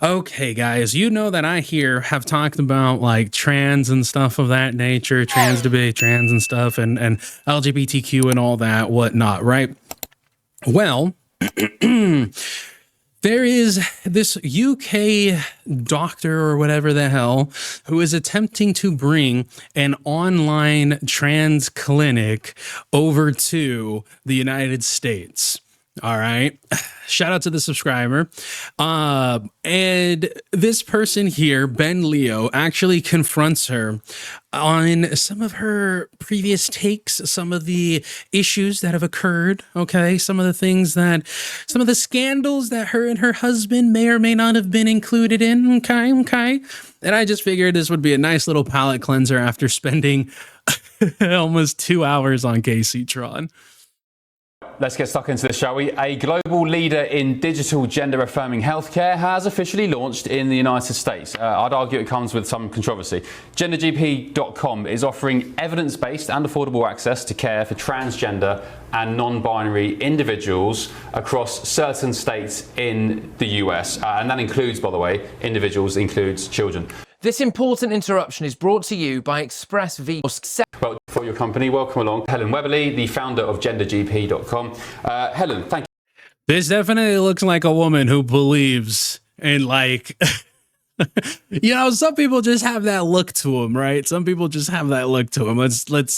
Okay, guys, you know that I here have talked about like trans and stuff of that nature, trans debate, trans and stuff, and LGBTQ and all that whatnot, right? Well, there is this UK doctor or whatever the hell who is attempting to bring an online trans clinic over to the United States. All right. Shout out to the subscriber. And this person here, Ben Leo, actually confronts her on some of her previous takes, some of the issues that have occurred. Okay. Some of the scandals that her and her husband may or may not have been included in. Okay. And I just figured this would be a nice little palate cleanser after spending almost 2 hours on KC-tron. Let's get stuck into this, shall we? A global leader in digital gender-affirming healthcare has officially launched in the United States. I'd argue it comes with some controversy. GenderGP.com is offering evidence-based and affordable access to care for transgender and non-binary individuals across certain states in the US. And that includes, by the way, individuals, includes children. This important interruption is brought to you by ExpressVPN. Well, for your company, welcome along Helen Weberly, the founder of GenderGP.com. Helen, thank you. This definitely looks like a woman who believes in, like, you know, some people just have that look to them, right? Some people just have that look to them.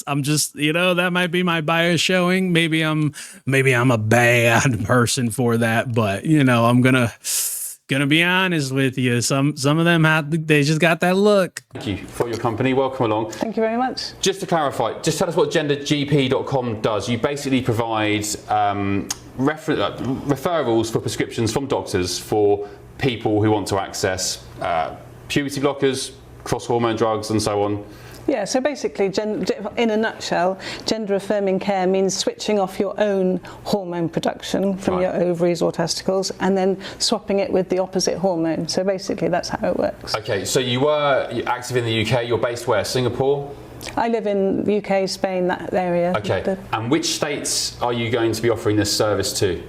I'm just, you know, that might be my bias showing. Maybe I'm a bad person for that, but you know, I'm gonna be honest with you. Some of them they just got that look. Thank you for your company. Welcome along. Thank you very much. Just to clarify, just tell us what GenderGP.com does. You basically provide referrals for prescriptions from doctors for people who want to access puberty blockers, cross-hormone drugs, and so on. Yeah, so basically, in a nutshell, gender-affirming care means switching off your own hormone production from your ovaries or testicles and then swapping it with the opposite hormone. So basically, that's how it works. Okay, so you're active in the UK. You're based where? Singapore? I live in UK, Spain, that area. Okay, and which states are you going to be offering this service to?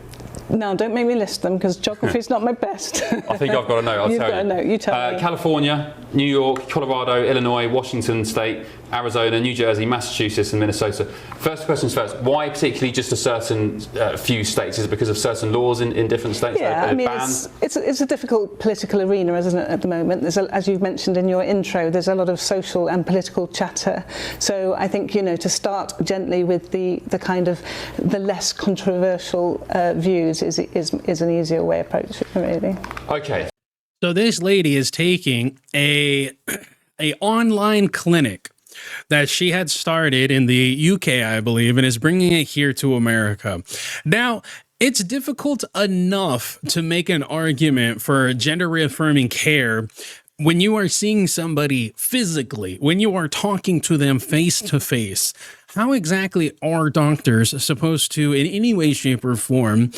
No, don't make me list them because geography's not my best. I think I've got to know. I'll You've tell got to know. You tell me. California, New York, Colorado, Illinois, Washington State, Arizona, New Jersey, Massachusetts, and Minnesota. First questions first. Why particularly just a certain few states? Is it because of certain laws in different states? Yeah, I mean, it's a difficult political arena, isn't it, at the moment? As you've mentioned in your intro, there's a lot of social and political chatter. So I think, you know, to start gently with the kind of the less controversial views is an easier way of approaching it, really. Okay. So this lady is taking a online clinic that she had started in the UK, I believe, and is bringing it here to America. Now, it's difficult enough to make an argument for gender reaffirming care when you are seeing somebody physically, when you are talking to them face to face. How exactly are doctors supposed to, in any way, shape, or form,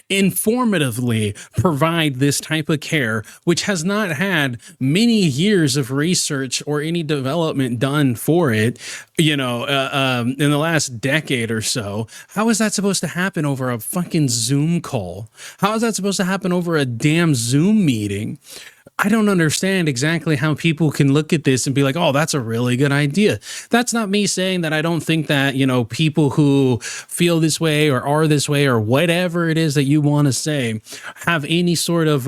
informatively provide this type of care, which has not had many years of research or any development done for it, in the last decade or so? How is that supposed to happen over a fucking Zoom call? How is that supposed to happen over a damn Zoom meeting? I don't understand exactly how people can look at this and be like, oh, that's a really good idea. That's not me saying that I don't think that, people who feel this way or are this way or whatever it is that you want to say have any sort of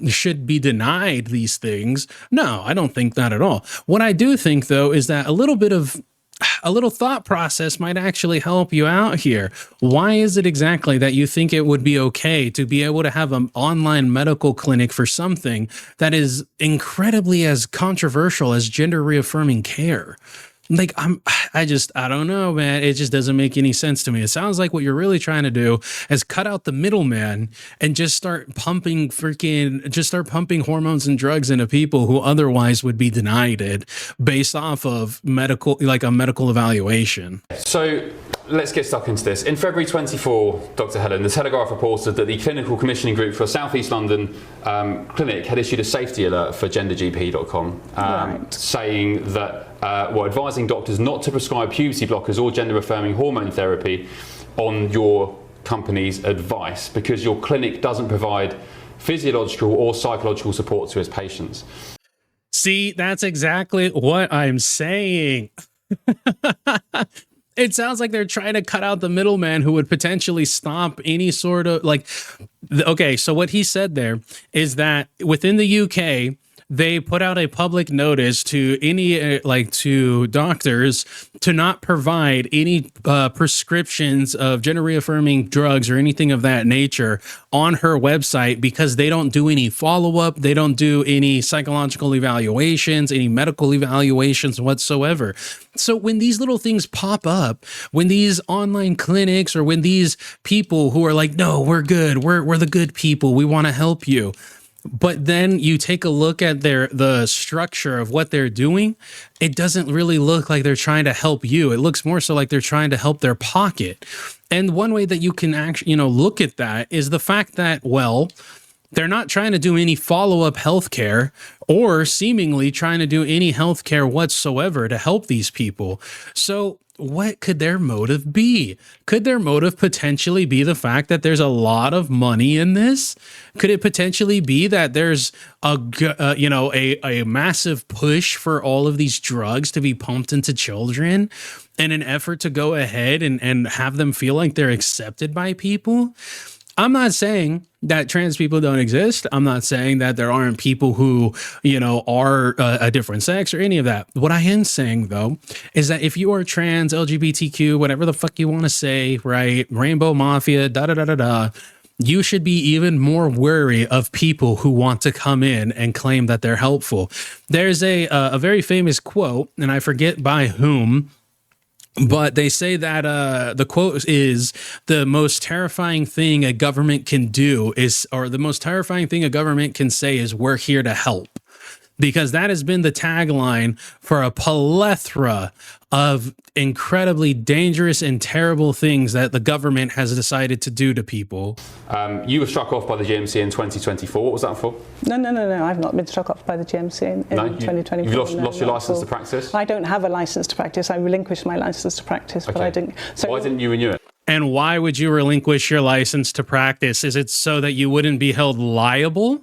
should be denied these things. No, I don't think that at all. What I do think, though, is that a little thought process might actually help you out here. Why is it exactly that you think it would be okay to be able to have an online medical clinic for something that is incredibly as controversial as gender reaffirming care? Like, I don't know, man. It just doesn't make any sense to me. It sounds like what you're really trying to do is cut out the middleman and just start pumping hormones and drugs into people who otherwise would be denied it based off of a medical evaluation. So let's get stuck into this. In February 24, Dr. Helen, the Telegraph reported that the Clinical Commissioning Group for South East London Clinic had issued a safety alert for GenderGP.com, saying that advising doctors not to prescribe puberty blockers or gender-affirming hormone therapy on your company's advice because your clinic doesn't provide physiological or psychological support to its patients. See, that's exactly what I'm saying. It sounds like they're trying to cut out the middleman who would potentially stop any sort of like, okay, so what he said there is that within the UK, they put out a public notice to any to doctors to not provide any prescriptions of gender reaffirming drugs or anything of that nature on her website because they don't do any follow-up, they don't do any psychological evaluations, any medical evaluations whatsoever. So when these little things pop up, when these online clinics or when these people who are like, no, we're good, we're the good people, we want to help you, but then you take a look at the structure of what they're doing, it doesn't really look like they're trying to help you. It looks more so like they're trying to help their pocket. And one way that you can actually, look at that is the fact that, well, they're not trying to do any follow-up healthcare or seemingly trying to do any healthcare whatsoever to help these people. So what could their motive be? Could their motive potentially be the fact that there's a lot of money in this? Could it potentially be that there's a massive push for all of these drugs to be pumped into children in an effort to go ahead and have them feel like they're accepted by people? I'm not saying that trans people don't exist. I'm not saying that there aren't people who, are a different sex or any of that. What I am saying, though, is that if you are trans, LGBTQ, whatever the fuck you want to say, right? Rainbow Mafia, you should be even more wary of people who want to come in and claim that they're helpful. There's a very famous quote, and I forget by whom, but they say that the quote is the most terrifying thing a government can do is, or the most terrifying thing a government can say is, we're here to help. Because that has been the tagline for a plethora of incredibly dangerous and terrible things that the government has decided to do to people. You were struck off by the GMC in 2024. What was that for? No. I've not been struck off by the GMC in 2024. You've lost your license to practice? I don't have a license to practice. I relinquished my license to practice, but I didn't. So why didn't you renew it? And why would you relinquish your license to practice? Is it so that you wouldn't be held liable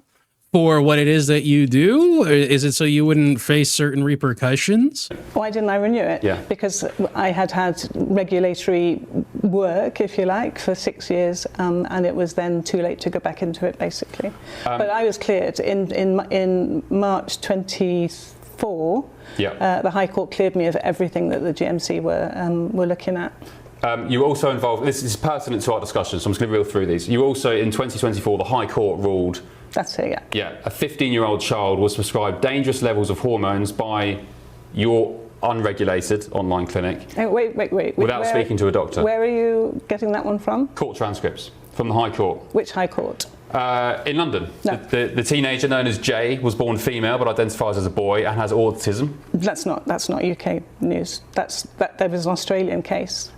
for what it is that you do? Or is it so you wouldn't face certain repercussions? Why didn't I renew it? Yeah. Because I had regulatory work, if you like, for 6 years, and it was then too late to go back into it, basically. But I was cleared in March 24. Yeah. The High Court cleared me of everything that the GMC were looking at. You were also involved, this is pertinent to our discussion, so I'm just going to reel through these. You also, in 2024, the High Court ruled... That's it, yeah. Yeah, a 15-year-old child was prescribed dangerous levels of hormones by your unregulated online clinic. Wait. Without speaking to a doctor. Where are you getting that one from? Court transcripts from the High Court. Which High Court? In London. No. The teenager known as Jay was born female but identifies as a boy and has autism. That's not UK news. That was an Australian case.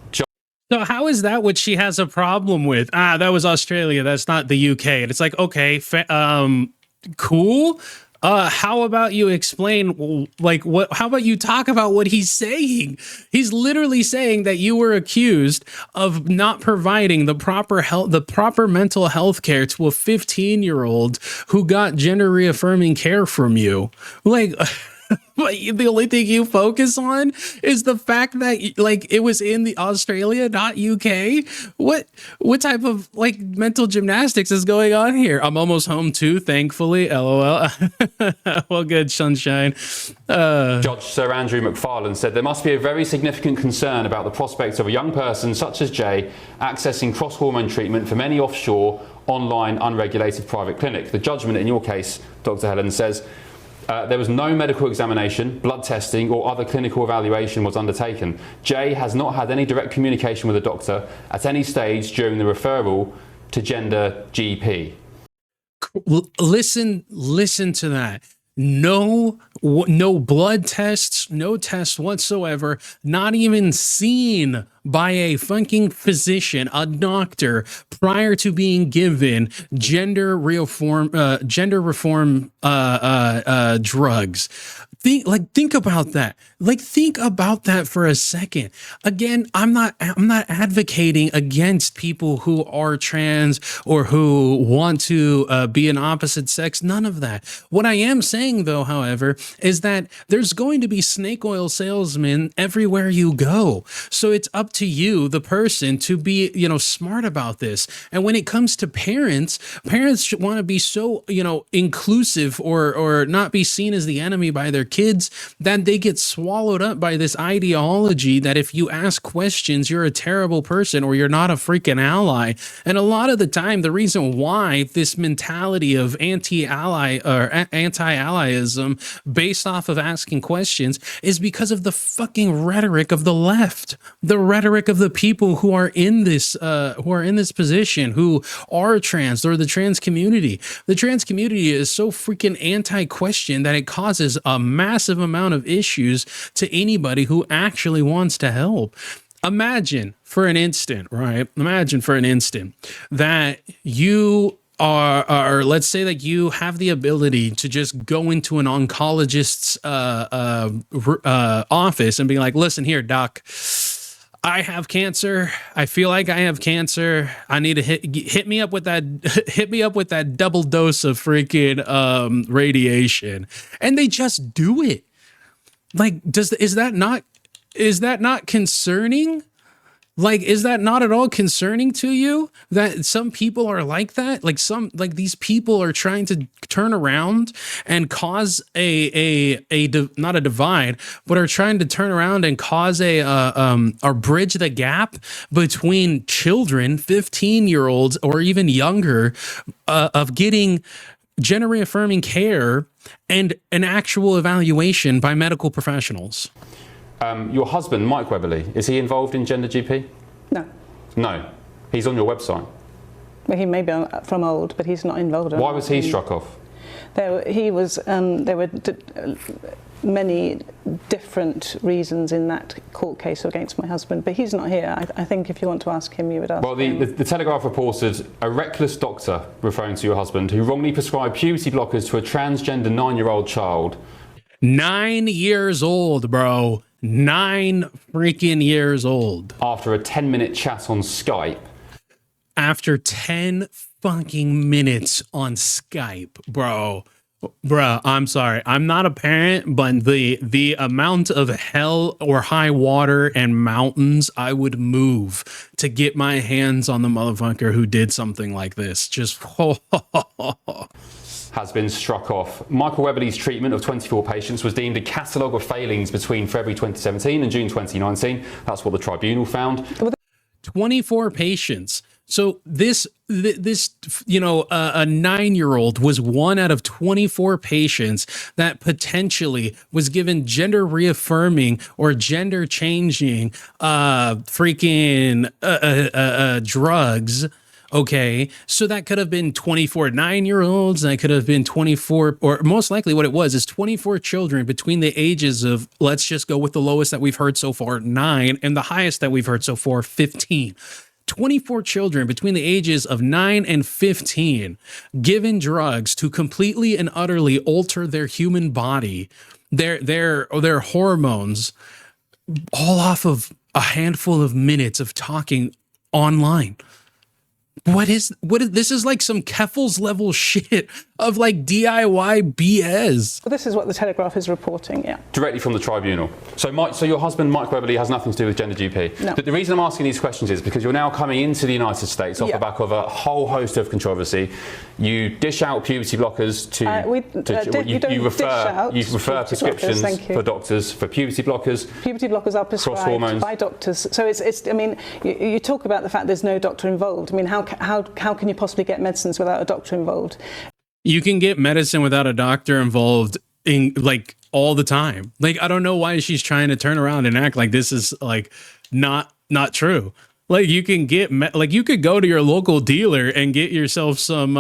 So how is that what she has a problem with? That was Australia. That's not the UK. And it's like, okay, cool. How about you explain, how about you talk about what he's saying? He's literally saying that you were accused of not providing the proper mental health care to a 15-year-old who got gender reaffirming care from you. But the only thing you focus on is the fact that it was in the Australia, not UK. What type of mental gymnastics is going on here? I'm almost home too, thankfully. LOL. Well, good, sunshine. Judge Sir Andrew McFarlane said there must be a very significant concern about the prospect of a young person such as Jay accessing cross-hormone treatment from any offshore, online, unregulated private clinic. The judgment in your case, Dr. Helen, says there was no medical examination, blood testing or other clinical evaluation was undertaken. Jay has not had any direct communication with a doctor at any stage during the referral to Gender GP. Listen to that. No blood tests, no tests whatsoever, not even seen by a fucking physician, a doctor, prior to being given gender reform drugs. Think about that. Think about that for a second. Again, I'm not advocating against people who are trans or who want to be an opposite sex. None of that. What I am saying, though, however, is that there's going to be snake oil salesmen everywhere you go. So it's up to you, the person, to be, smart about this. And when it comes to parents should want to be so, inclusive or not be seen as the enemy by their kids, that they get swallowed up by this ideology that if you ask questions, you're a terrible person or you're not a freaking ally. And a lot of the time, the reason why this mentality of anti-allyism based off of asking questions is because of the fucking rhetoric of the left, the rhetoric of the people who are in this position, who are trans or the trans community. The trans community is so freaking anti-question that it causes a massive amount of issues to anybody who actually wants to help. Imagine for an instant, right? Imagine for an instant that you or let's say that you have the ability to just go into an oncologist's office and be like, listen here, doc, I have cancer. I feel like I have cancer. I need to hit me up with that double dose of freaking radiation. And they just do it. Is that not concerning? Is that not at all concerning to you that some people are like that? These people are trying to turn around and cause not a divide, but are trying to turn around and cause or bridge the gap between children, 15-year-olds or even younger, of getting gender reaffirming care and an actual evaluation by medical professionals. Your husband, Mike Webberley, is he involved in Gender GP? No. No. He's on your website. Well, he may be from old, but he's not involved. Why was he struck off? There were many different reasons in that court case against my husband, but he's not here. I think if you want to ask him, you would ask him. Well, the Telegraph reported a reckless doctor, referring to your husband, who wrongly prescribed puberty blockers to a transgender 9-year-old child. 9 years old, bro. 9 freaking years old. After a 10-minute chat on Skype. After 10 fucking minutes on Skype, bro. Bruh, I'm sorry. I'm not a parent, but the amount of hell or high water and mountains I would move to get my hands on the motherfucker who did something like this. Just has been struck off. Michael Webberley's treatment of 24 patients was deemed a catalogue of failings between February 2017 and June 2019. That's what the tribunal found. 24 patients. So this a 9-year-old was one out of 24 patients that potentially was given gender reaffirming or gender changing drugs. Okay, so that could have been 24 9-year-olds, that could have been 24, or most likely what it was is 24 children between the ages of, let's just go with the lowest that we've heard so far, 9, and the highest that we've heard so far, 15. 24 children between the ages of 9 and 15 given drugs to completely and utterly alter their human body, their hormones, all off of a handful of minutes of talking online. What is this is like some Keffels level shit of like DIY BS. Well, this is what the Telegraph is reporting, yeah. Directly from the tribunal. So your husband, Mike Webberley, has nothing to do with Gender GP. No. The reason I'm asking these questions is because you're now coming into the United States off the back of a whole host of controversy. You dish out puberty blockers you refer prescriptions for doctors for puberty blockers. Puberty blockers are prescribed by doctors. So it's I mean, you talk about the fact there's no doctor involved. I mean, how can you possibly get medicines without a doctor involved? You can get medicine without a doctor involved in like all the time. Like, I don't know why she's trying to turn around and act like this is like not true. Like you can like you could go to your local dealer and get yourself some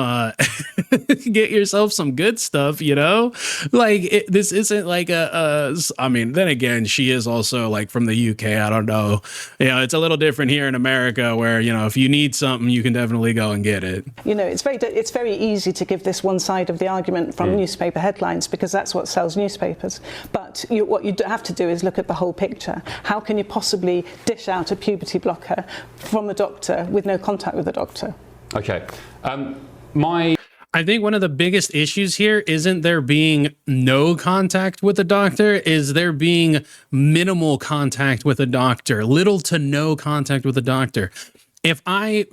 get yourself some good stuff, you know? Like this isn't like I mean, then again, she is also like from the UK. I don't know. You know, it's a little different here in America where, you know, if you need something, you can definitely go and get it. You know, it's very easy to give this one side of the argument from newspaper headlines because that's what sells newspapers. But what you have to do is look at the whole picture. How can you possibly dish out a puberty blocker from a doctor with no contact with the doctor? Okay. I think one of the biggest issues here isn't there being no contact with the doctor, is there being minimal contact with a doctor, little to no contact with a doctor. If I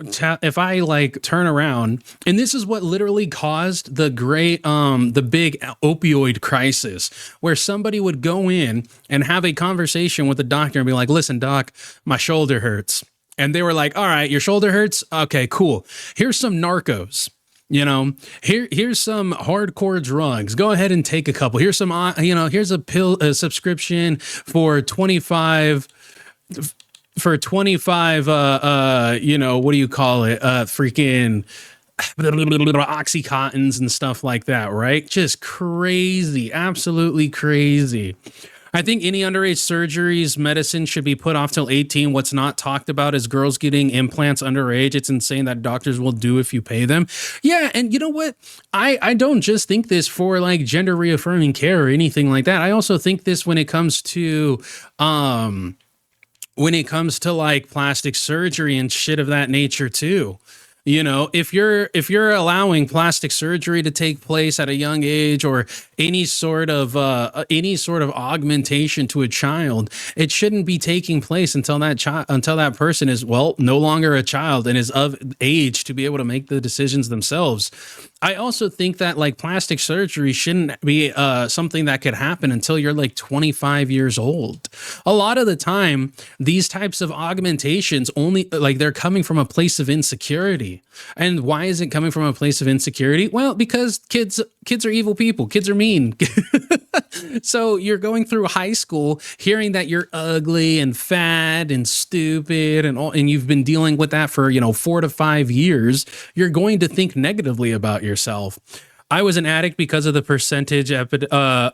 like turn around, and this is what literally caused the big opioid crisis, where somebody would go in and have a conversation with the doctor and be like, listen, doc, my shoulder hurts. And they were like, all right, your shoulder hurts? Okay, cool. Here's some Narcos. You know, here's some hardcore drugs. Go ahead and take a couple. Here's some, here's a subscription for 25, what do you call it? Freaking Oxycontins and stuff like that, right? Just crazy, absolutely crazy. I think any underage surgeries, medicine should be put off till 18. What's not talked about is girls getting implants underage. It's insane that doctors will do if you pay them. Yeah, and you know what? I don't just think this for like gender reaffirming care or anything like that. I also think this when it comes to like plastic surgery and shit of that nature too. You know, if you're allowing plastic surgery to take place at a young age or any sort of augmentation to a child, it shouldn't be taking place until that person is, well, no longer a child and is of age to be able to make the decisions themselves. I also think that like plastic surgery shouldn't be something that could happen until you're like 25 years old. A lot of the time, these types of augmentations only like they're coming from a place of insecurity. And why is it coming from a place of insecurity? Well, because kids are evil people. Kids are mean. So you're going through high school hearing that you're ugly and fat and stupid and you've been dealing with that for, 4 to 5 years. You're going to think negatively about yourself. I was an addict because of the the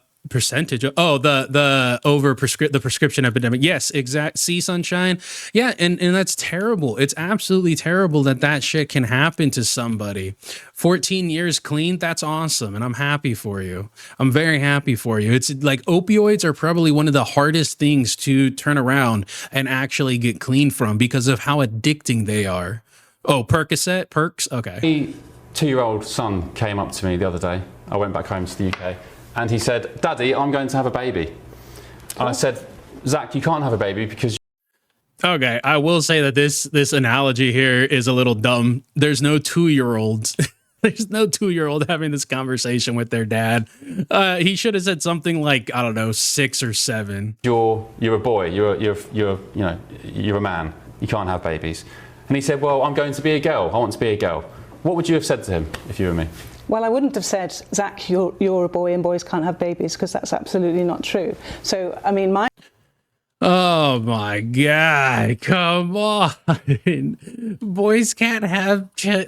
prescription epidemic. Yes, exact. See, sunshine. Yeah, and that's terrible. It's absolutely terrible that shit can happen to somebody. 14 years clean, that's awesome, and I'm happy for you. I'm very happy for you. It's like opioids are probably one of the hardest things to turn around and actually get clean from because of how addicting they are. Oh, perks. Okay. My 2-year-old son came up to me the other day. I went back home to the UK. And he said, Daddy, I'm going to have a baby. And I said, Zach, you can't have a baby because... Okay, I will say that this analogy here is a little dumb. There's no 2-year-olds. There's no 2-year-old having this conversation with their dad. He should have said something like, I don't know, 6 or 7. You're a boy. You're a man. You can't have babies. And he said, well, I'm going to be a girl. I want to be a girl. What would you have said to him if you were me? Well, I wouldn't have said, Zach, you're a boy and boys can't have babies, because that's absolutely not true. So, I mean, Oh my God, come on. Boys can't have kids.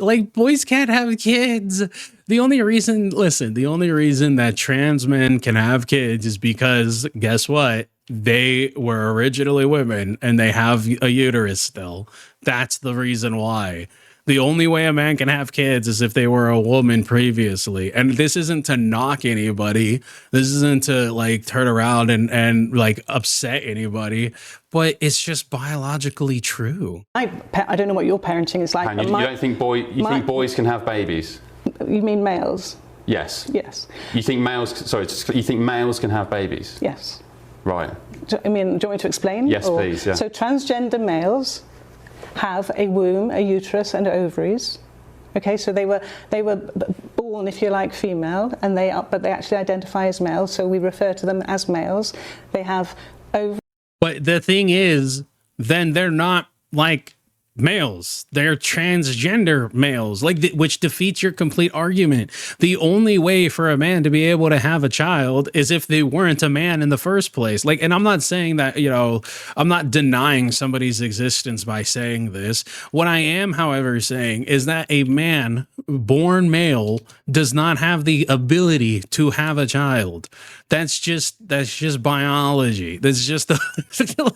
The only reason that trans men can have kids is because, guess what? They were originally women and they have a uterus still. That's the reason why. The only way a man can have kids is if they were a woman previously. And this isn't to knock anybody. This isn't to like turn around and like upset anybody, but it's just biologically true. I don't know what your parenting is like. You don't think boys can have babies? You mean males? Yes. Yes. You think males can have babies? Yes. Right. Do you want me to explain? Yes, please. Yeah. So transgender males have a womb, a uterus, and ovaries. Okay, so they were born, if you like, female, but they actually identify as male. So we refer to them as males. They have ovaries. But the thing is, then they're not like males. They're transgender males, like which defeats your complete argument. The only way for a man to be able to have a child is if they weren't a man in the first place. Like, and I'm not saying that, you know, I'm not denying somebody's existence by saying this. What I am, however, saying is that a man born male does not have the ability to have a child. That's just biology. That's just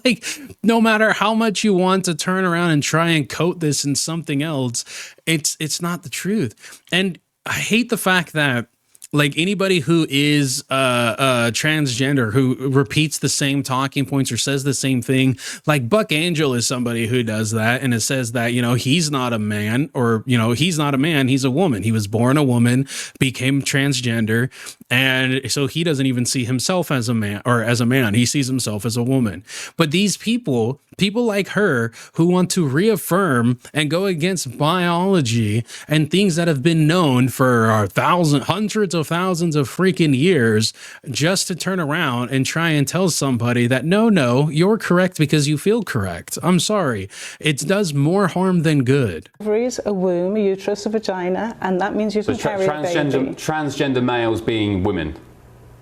like, no matter how much you want to turn around and try and coat this in something else, it's not the truth. And I hate the fact that, like, anybody who is transgender, who repeats the same talking points or says the same thing, like Buck Angel is somebody who does that, and it says that, you know, he's not a man, or, you know, he's not a man, he's a woman. He was born a woman, became transgender, and so he doesn't even see himself as a man, or as a man. He sees himself as a woman. But these people like her, who want to reaffirm and go against biology and things that have been known for hundreds of thousands of freaking years, just to turn around and try and tell somebody that no, you're correct because you feel correct. I'm sorry. It does more harm than good. Ovaries, a womb, a uterus, a vagina, and that means you can carry a baby. Transgender males being women.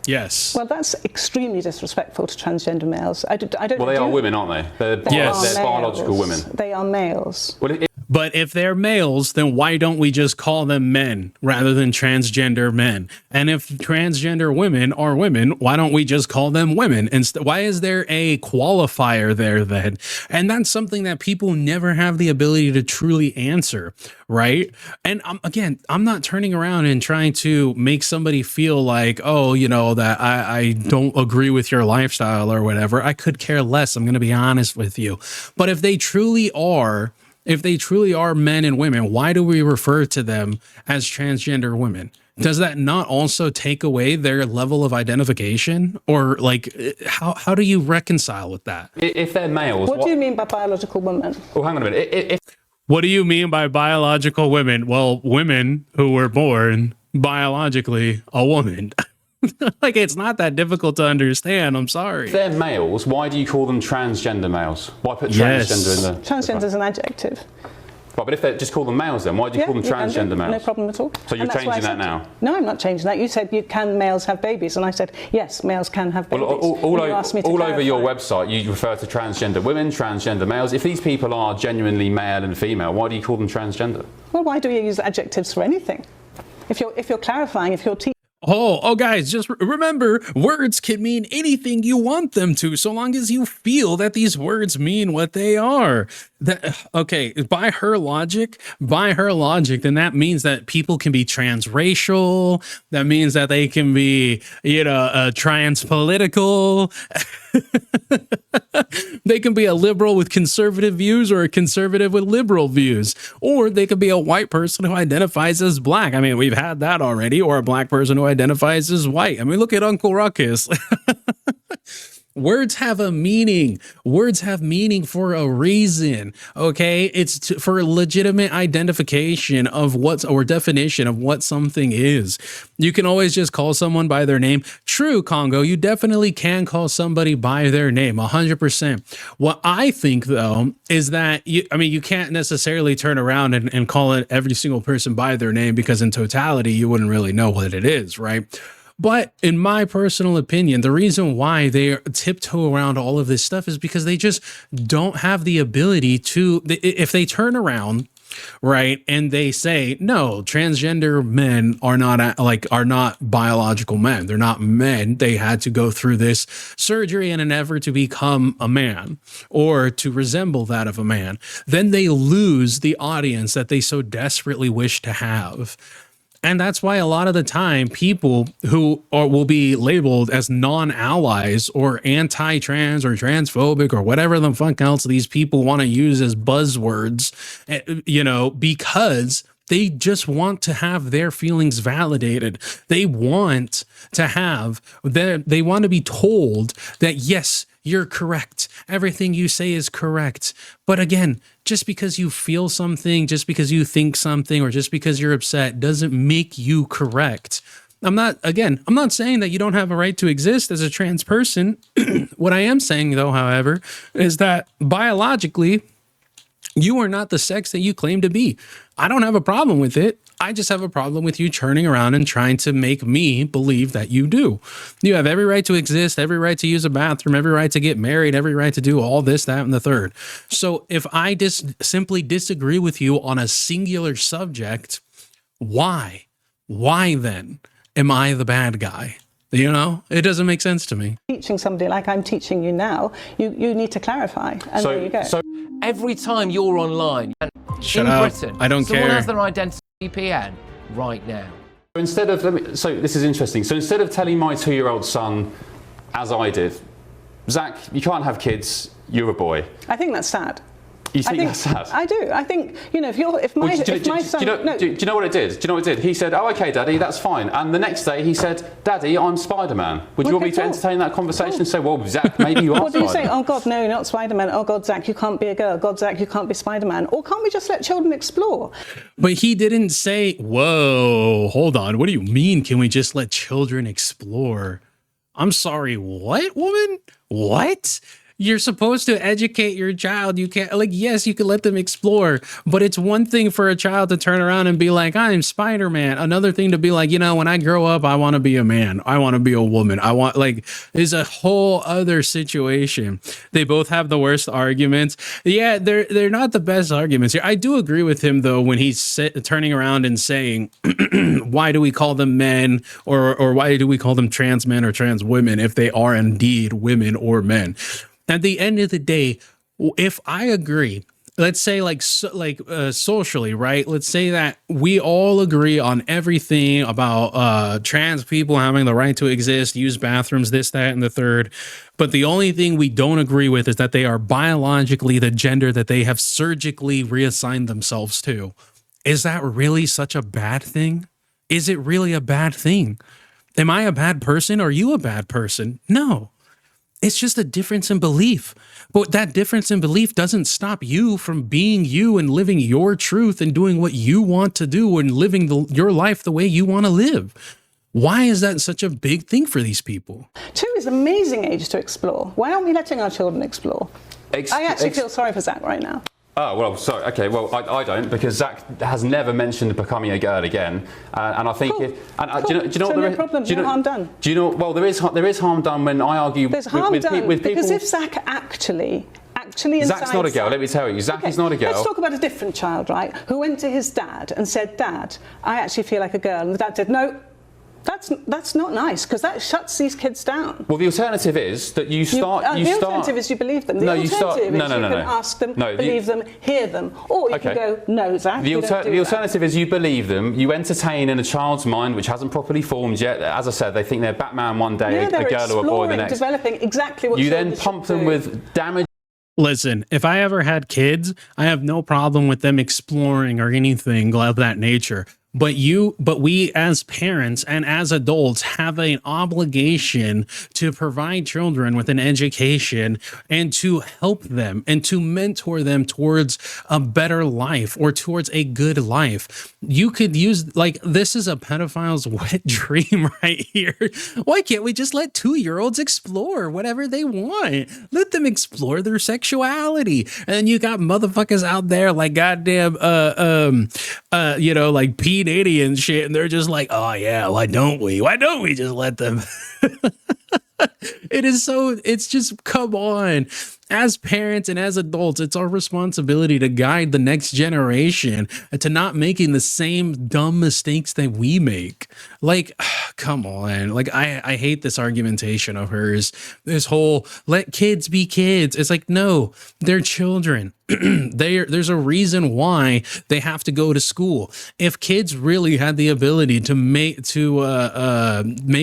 Yes. Well, that's extremely disrespectful to transgender males. I don't. Well, they are women, aren't they? They're biological women. They are males. Well, but if they're males, then why don't we just call them men rather than transgender men? And if transgender women are women, why don't we just call them women? And why is there a qualifier there then? And that's something that people never have the ability to truly answer, right? And I'm not turning around and trying to make somebody feel like, oh, you know, that I don't agree with your lifestyle or whatever. I could care less. I'm going to be honest with you. But if they truly are men and women, why do we refer to them as transgender women? Does that not also take away their level of identification? Or, like, how do you reconcile with that? If they're males... What do you mean by biological women? Oh, hang on a minute. What do you mean by biological women? Well, women who were born biologically a woman. Like, it's not that difficult to understand. I'm sorry. If they're males, why do you call them transgender males? Why put transgender in the... Transgender is an adjective. Right, but if they just call them males, then why do you call them transgender males? No problem at all. So you're changing that now? No, I'm not changing that. You said, can males have babies? And I said, yes, males can have babies. Well, all over your website, you refer to transgender women, transgender males. If these people are genuinely male and female, why do you call them transgender? Well, why do you use adjectives for anything? If you're clarifying, if you're teaching... Oh, guys, just remember, words can mean anything you want them to, so long as you feel that these words mean what they are. Okay, by her logic, then that means that people can be transracial. That means that they can be, transpolitical. They can be a liberal with conservative views or a conservative with liberal views. Or they could be a white person who identifies as black. I mean, we've had that already. Or a black person who identifies as white. I mean, look at Uncle Ruckus. Words have a meaning. Words have meaning for a reason. Okay, it's for legitimate identification of or definition of what something is. You can always just call someone by their name. True, Congo, you definitely can call somebody by their name, 100%. What I think, though, is that you can't necessarily turn around and call it every single person by their name, because in totality, you wouldn't really know what it is, right? But in my personal opinion, the reason why they tiptoe around all of this stuff is because they just don't have the ability to, if they turn around, right, and they say, no, transgender men are not biological men. They're not men. They had to go through this surgery in an effort to become a man or to resemble that of a man. Then they lose the audience that they so desperately wish to have. And that's why a lot of the time people who will be labeled as non-allies or anti-trans or transphobic or whatever the fuck else these people want to use as buzzwords, because they just want to have their feelings validated. They want to be told that, yes, you're correct. Everything you say is correct. But again, just because you feel something, just because you think something, or just because you're upset doesn't make you correct. I'm not saying that you don't have a right to exist as a trans person. What I am saying, though, however, is that biologically, You are not the sex that you claim to be. I don't have a problem with it. I just have a problem with you turning around and trying to make me believe that you do. You have every right to exist, every right to use a bathroom, every right to get married, every right to do all this, that, and the third. So if I simply disagree with you on a singular subject, why? Why then am I the bad guy? You know, it doesn't make sense to me. Teaching somebody like I'm teaching you now, you need to clarify, and there you go. Every time you're online, and Shut in up. Britain, I don't someone care. has their identity VPN right now. Instead of, so this is interesting. So instead of telling my 2-year-old son, as I did, Zach, you can't have kids, you're a boy. I think that's sad. You think that's sad? I do. I think, you know, if my son... Do you know what it did? Do you know what it did? He said, oh, okay, Daddy, that's fine. And the next day he said, Daddy, I'm Spider-Man. Would you want me to entertain that conversation and say, well, Zach, maybe you are What do you say? Spider-Man? Oh, God, no, you're not Spider-Man. Oh, God, Zach, you can't be a girl. God, Zach, you can't be Spider-Man. Or can't we just let children explore? But he didn't say, whoa, hold on. What do you mean? Can we just let children explore? I'm sorry, what, woman? What? You're supposed to educate your child. You can't, like, yes, you can let them explore, but it's one thing for a child to turn around and be like, I'm Spider-Man. Another thing to be like, you know, when I grow up, I want to be a man. I want to be a woman. I want, like, is a whole other situation. They both have the worst arguments. Yeah, they're not the best arguments here. I do agree with him, though, when he's turning around and saying, why do we call them men, or why do we call them trans men or trans women if they are indeed women or men? At the end of the day, if I agree, let's say socially, right? Let's say that we all agree on everything about trans people having the right to exist, use bathrooms, this, that, and the third. But the only thing we don't agree with is that they are biologically the gender that they have surgically reassigned themselves to. Is that really such a bad thing? Is it really a bad thing? Am I a bad person? Are you a bad person? No. It's just a difference in belief. But that difference in belief doesn't stop you from being you and living your truth and doing what you want to do and living your life the way you want to live. Why is that such a big thing for these people? 2 is an amazing age to explore. Why aren't we letting our children explore? I actually feel sorry for Zach right now. Oh, well, sorry. Okay, well, I don't, because Zach has never mentioned becoming a girl again. And I think... Cool. Do you know so what no problem, no harm done. Do you know... Well, there is harm done when I argue There's harm done, with people... because if Zach actually inside Zach's not a girl, let me tell you. Zach is not a girl. Let's talk about a different child, right, who went to his dad and said, Dad, I actually feel like a girl. And the dad said, no, that's not nice, because that shuts these kids down. Well, the alternative is that the alternative is you believe them. The alternative is you can ask them, believe them, hear them. Or you can go, no, Zach, the alternative is you believe them, you entertain in a child's mind which hasn't properly formed yet. As I said, they think they're Batman one day, a girl or a boy the next. Developing exactly what you then pump them with damage. Listen, if I ever had kids, I have no problem with them exploring or anything of that nature. But we as parents and as adults have an obligation to provide children with an education and to help them and to mentor them towards a better life or towards a good life. You could use, like, this is a pedophile's wet dream right here. Why can't we just let 2-year-olds explore whatever they want? Let them explore their sexuality. And then you got motherfuckers out there like goddamn, you know, like P. Diddy and shit, and they're just like, oh yeah, why don't we just let them? It's just, come on. As parents and as adults, it's our responsibility to guide the next generation to not making the same dumb mistakes that we make. Like, come on. Like, I hate this argumentation of hers. This whole let kids be kids. It's like, no, they're children. There's a reason why they have to go to school. If kids really had the ability to make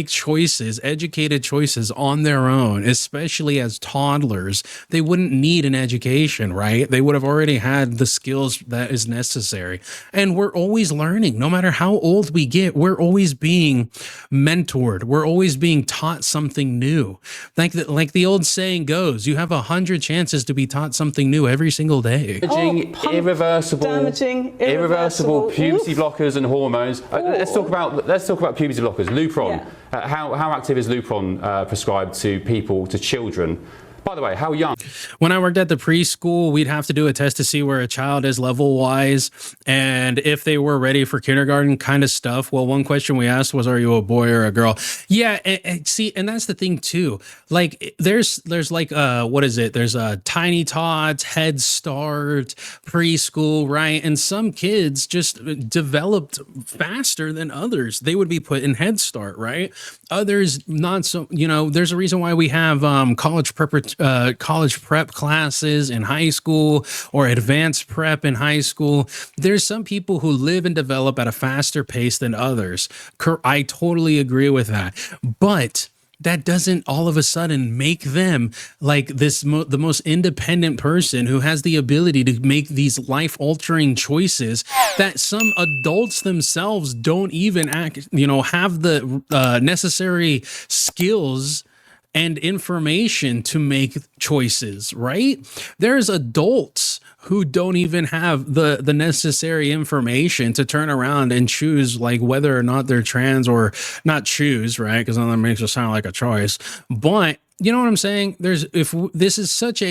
choices, educated choices on their own, especially as toddlers, they wouldn't need an education, right? They would have already had the skills that is necessary. And we're always learning. No matter how old we get, we're always being mentored. We're always being taught something new. Like the old saying goes, you have 100 chances to be taught something new every single day. Irreversible puberty blockers and hormones. Let's talk about puberty blockers. Lupron. Yeah. How active is Lupron prescribed to people, to children? By the way, how young? When I worked at the preschool, we'd have to do a test to see where a child is level wise and if they were ready for kindergarten kind of stuff. Well, one question we asked was, are you a boy or a girl? Yeah. And see, and that's the thing too. Like there's like, what is it? There's a Tiny Tots, Head Start, preschool, right? And some kids just developed faster than others. They would be put in Head Start, right? Others not so, you know, there's a reason why we have college prep classes in high school or advanced prep in high school. There's some people who live and develop at a faster pace than others. I totally agree with that. But that doesn't all of a sudden make them like the most independent person who has the ability to make these life-altering choices that some adults themselves don't even have the necessary skills and information to make choices, right? There's adults who don't even have the necessary information to turn around and choose like whether or not they're trans or not choose, right? Because then that makes it sound like a choice. But you know what I'm saying? This is such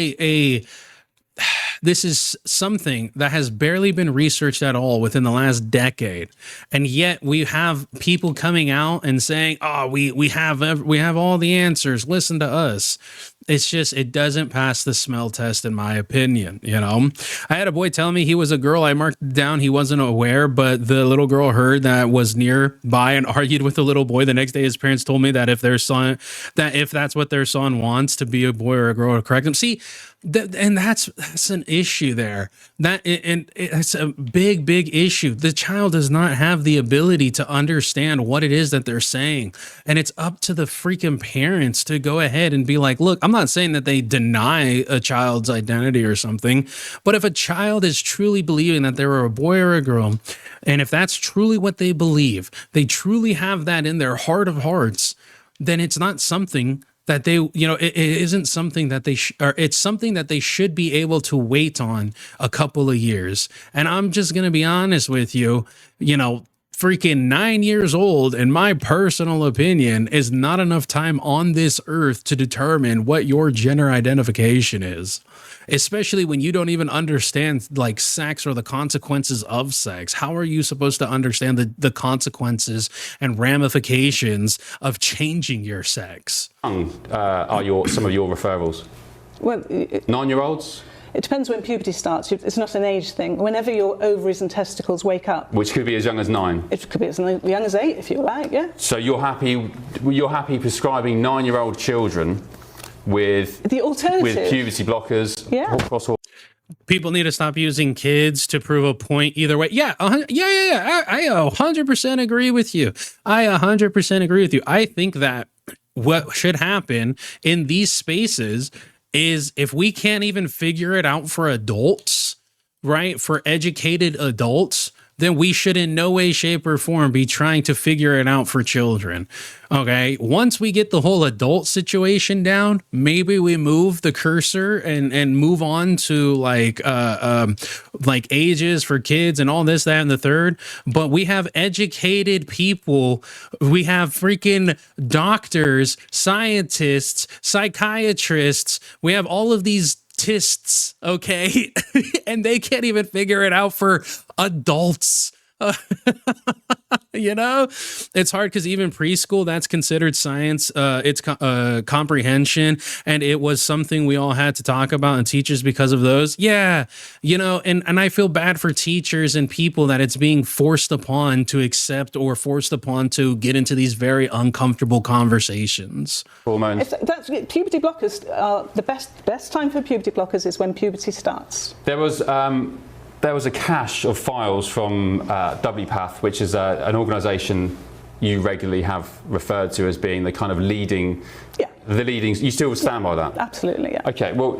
this is something that has barely been researched at all within the last decade. And yet we have people coming out and saying, oh, we have all the answers. Listen to us. It's just, it doesn't pass the smell test, in my opinion. You know, I had a boy telling me he was a girl. I marked it down. He wasn't aware, but the little girl heard that was nearby and argued with the little boy. The next day, his parents told me that if that's what their son wants, to be a boy or a girl, to correct them. See, and that's an issue there. It's a big issue. The child does not have the ability to understand what it is that they're saying, and it's up to the freaking parents to go ahead and be like, look, I'm not saying that they deny a child's identity or something, but if a child is truly believing that they're a boy or a girl, and if that's truly what they believe, they truly have that in their heart of hearts, then it's not something that they, it isn't something that it's something that they should be able to wait on a couple of years. And I'm just going to be honest with you, freaking 9 years old, in my personal opinion, is not enough time on this earth to determine what your gender identification is, especially when you don't even understand like sex or the consequences of sex. How are you supposed to understand the consequences and ramifications of changing your sex? Are some of your referrals? Well, 9-year-olds? It depends when puberty starts. It's not an age thing. Whenever your ovaries and testicles wake up. Which could be as young as 9. It could be as young as 8, if you like, yeah. So you're happy prescribing 9-year-old children with the alternative, with puberty blockers? Yeah. People need to stop using kids to prove a point either way. Yeah. I 100% agree with you. I 100% agree with you. I think that what should happen in these spaces is if we can't even figure it out for adults, right? For educated adults, then we should in no way, shape, or form be trying to figure it out for children. Okay. Once we get the whole adult situation down, maybe we move the cursor and move on to like ages for kids and all this, that, and the third. But we have educated people. We have freaking doctors, scientists, psychiatrists. We have all of these tists, okay? And they can't even figure it out for adults. It's hard because even preschool, that's considered science. It's comprehension, and it was something we all had to talk about and teachers because of those. Yeah, and I feel bad for teachers and people that it's being forced upon to accept or forced upon to get into these very uncomfortable conversations. Hormones. Puberty blockers are the best time for puberty blockers is when puberty starts. There was a cache of files from WPATH, which is an organisation you regularly have referred to as being the kind of leading. Yeah. You still stand by that? Absolutely, yeah. Okay, well,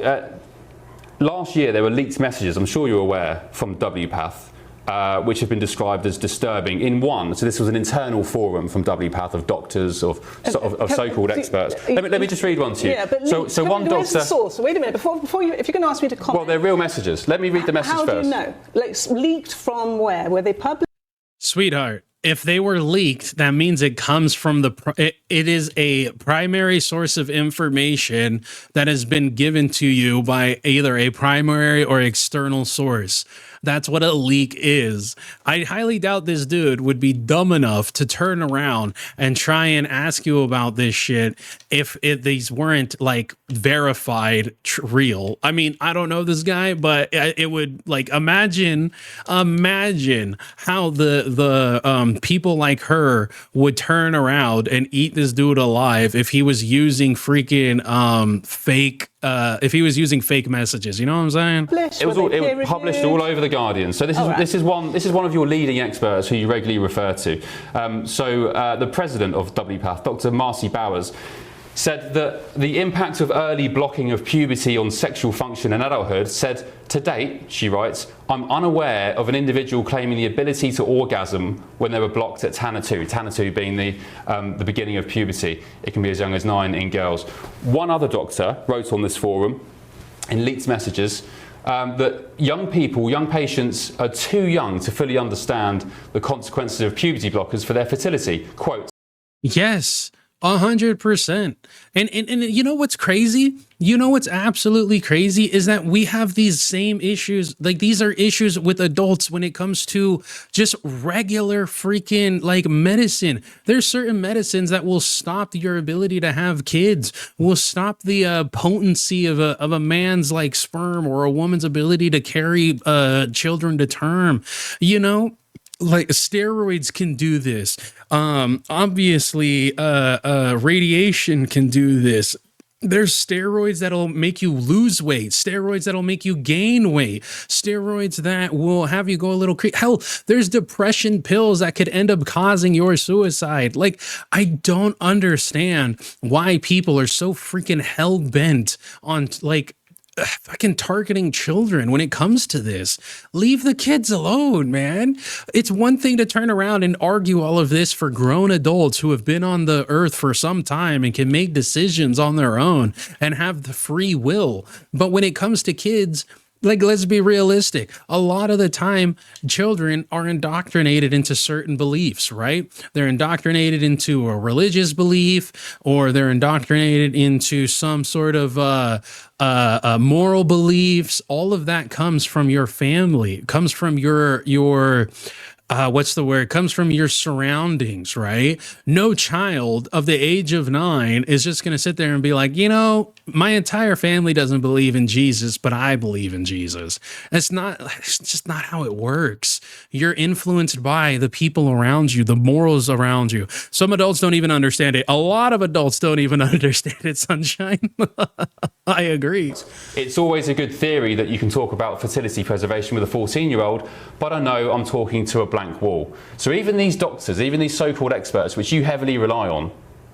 last year there were leaked messages, I'm sure you're aware, from WPATH, which have been described as disturbing in one. So this was an internal forum from WPATH of doctors, of so-called experts. Let me just read one to you. Yeah, but so one doctor. Where's the source? Wait a minute, before you, if you're going to ask me to comment. Well, they're real messages. Let me read the message first. How do you know? Like, leaked from where? Were they published? Sweetheart, if they were leaked, that means it comes from it is a primary source of information that has been given to you by either a primary or external source. That's what a leak is. I highly doubt this dude would be dumb enough to turn around and try and ask you about this shit if these weren't like verified real. I mean, I don't know this guy, but it would like imagine how the people like her would turn around and eat this dude alive if he was using freaking fake. If he was using fake messages, you know what I'm saying? It was published all over the Guardian. So this is one of your leading experts who you regularly refer to. The president of WPATH, Dr. Marcy Bowers, said that the impact of early blocking of puberty on sexual function in adulthood said, to date, she writes, I'm unaware of an individual claiming the ability to orgasm when they were blocked at Tanner 2, Tanner 2 being the beginning of puberty. It can be as young as 9 in girls. One other doctor wrote on this forum in leaked messages that young patients are too young to fully understand the consequences of puberty blockers for their fertility. Quote, yes. 100%. And you know what's crazy? You know what's absolutely crazy is that we have these same issues. Like these are issues with adults when it comes to just regular freaking like medicine. There's certain medicines that will stop your ability to have kids, will stop the potency of a man's like sperm or a woman's ability to carry children to term, you know? Like steroids can do this. Obviously, radiation can do this. There's steroids that'll make you lose weight, steroids that'll make you gain weight, steroids that will have you go a little crazy. Hell, there's depression pills that could end up causing your suicide. Like, I don't understand why people are so freaking hell bent on like fucking targeting children when it comes to this. Leave the kids alone, man. It's one thing to turn around and argue all of this for grown adults who have been on the earth for some time and can make decisions on their own and have the free will. But when it comes to kids, like, let's be realistic. A lot of the time, children are indoctrinated into certain beliefs, right? They're indoctrinated into a religious belief, or they're indoctrinated into some sort of moral beliefs. All of that comes from your family. It comes from your what's the word? It comes from your surroundings, right? No child of the age of 9 is just going to sit there and be like, you know, my entire family doesn't believe in Jesus, but I believe in Jesus. It's just not how it works. You're influenced by the people around you, the morals around you. Some adults don't even understand it. A lot of adults don't even understand it, Sunshine. I agree. It's always a good theory that you can talk about fertility preservation with a 14-year-old, but I know I'm talking to a blank wall. So even these doctors, even these so-called experts, which you heavily rely on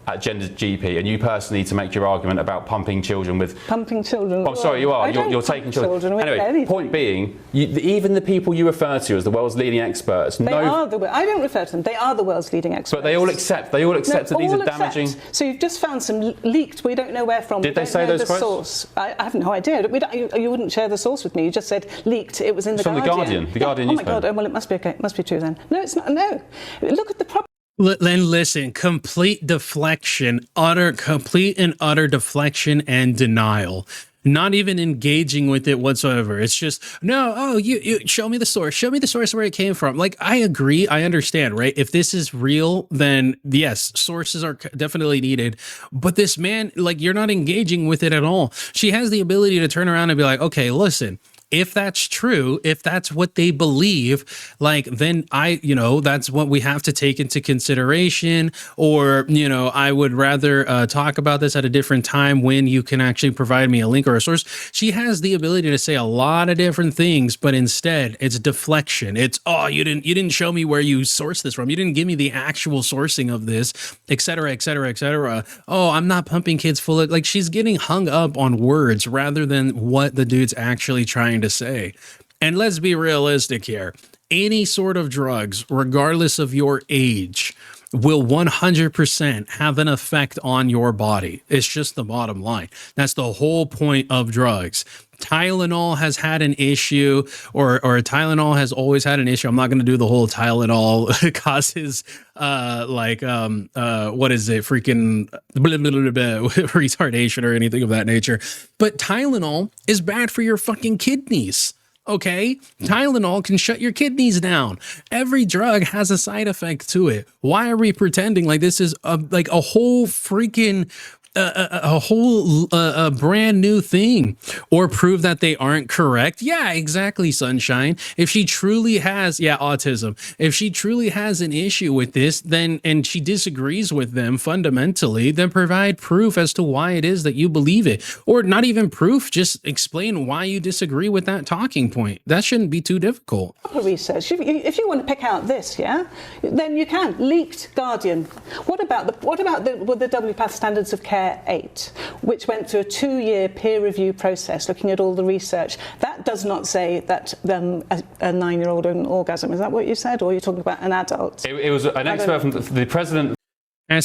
at Gender GP, and you personally to make your argument about pumping children with... Pumping children? Oh, sorry, you are. You're taking children. Anyway, point being, even the people you refer to as the world's leading experts... I don't refer to them. They are the world's leading experts. But they all accept that these are damaging... So you've just found some leaked, we don't know where from. Did they say those quotes? Source. I have no idea. You wouldn't share the source with me. You just said leaked. It was in the Guardian. From the Guardian. The Guardian newspaper. Oh my God. Well, it must be okay. It must be true then. No, it's not. No. Look at the problem. Then listen, complete deflection, complete and utter deflection and denial. Not even engaging with it whatsoever. It's just, no, oh, you show me the source where it came from. Like, I agree, I understand, right? If this is real, then yes, sources are definitely needed. But this man, like, you're not engaging with it at all. She has the ability to turn around and be like, okay, listen, if that's true, if that's what they believe, like, then that's what we have to take into consideration. Or, I would rather talk about this at a different time when you can actually provide me a link or a source. She has the ability to say a lot of different things, but instead it's deflection. It's, oh, you didn't show me where you sourced this from. You didn't give me the actual sourcing of this, et cetera, et cetera, et cetera. Oh, I'm not pumping kids full of, like, she's getting hung up on words rather than what the dude's actually trying to say. And let's be realistic here. Any sort of drugs, regardless of your age, will 100% have an effect on your body. It's just the bottom line. That's the whole point of drugs. Tylenol has had an issue, or Tylenol has always had an issue. I'm not going to do the whole Tylenol causes what is it, freaking retardation or anything of that nature. But Tylenol is bad for your fucking kidneys. Okay, Tylenol can shut your kidneys down. Every drug has a side effect to it. Why are we pretending like this is a whole freaking a brand new thing, or prove that they aren't correct? Yeah, exactly, Sunshine. If she truly has, autism, if she truly has an issue with this, then, and she disagrees with them fundamentally, then provide proof as to why it is that you believe it. Or not even proof, just explain why you disagree with that talking point. That shouldn't be too difficult. Research. If you want to pick out this, then you can. Leaked Guardian. What about the WPATH Standards of Care 8, which went through a 2-year peer review process looking at all the research? That does not say that a 9-year-old an orgasm. Is that what you said, or are you talking about an adult? It was an expert from the president. I'm